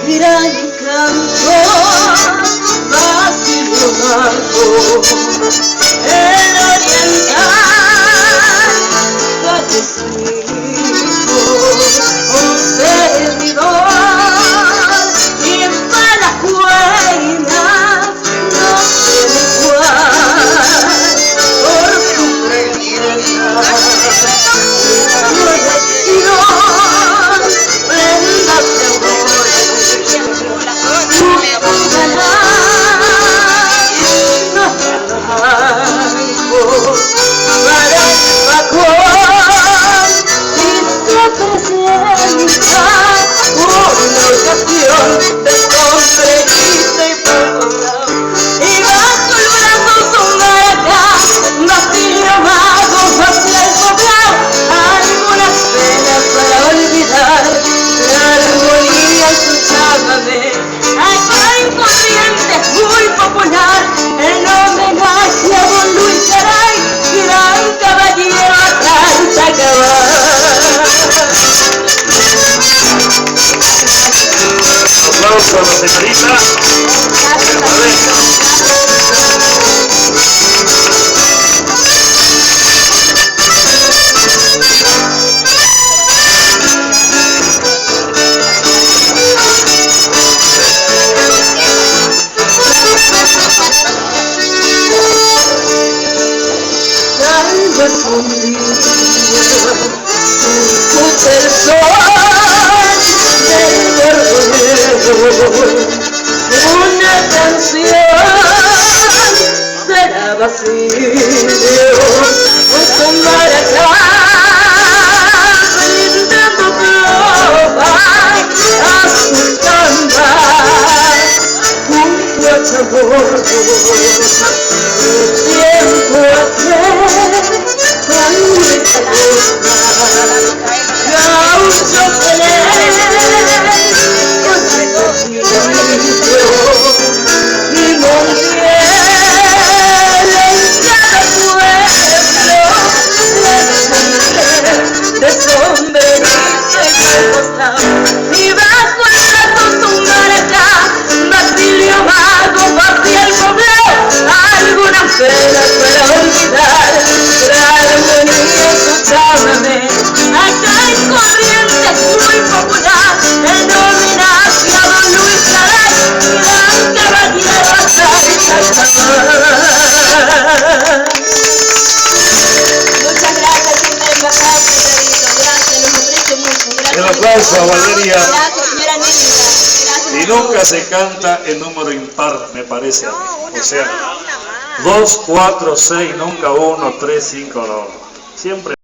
Gran cantor, Basilio Marco, el oriental, fallecido, un servidor, y para las buenas no tiene igual, por su presencia, su elección, prenda de amor. Aplausos a la señorita. Salgo escondido, escucha el sol del cordero, una canción será vacío, un maracá brindando copas a su samba, un guachamorro, tiempo atrás, con nuestra boca, gaucho feliz, con recogido y Montiel en cada pueblo, de sombrerito y costado, y bajo el brazo su maracá, Basilio Mago, vacía el poblado, algunas penas para olvidar, la armonía escuchábame, acá en Corrientes muy popular, en homenaje a don Luis Garay, gran caballero hasta el Salvador. Muchas gracias, señora embajada, gracias, los aprecio mucho, gracias. Un aplauso a Valeria. Gracias, señora Nélida. Y nunca se canta en número impar, me parece a mí. O sea, 2, 4, 6, nunca 1, 3, 5, no. Siempre.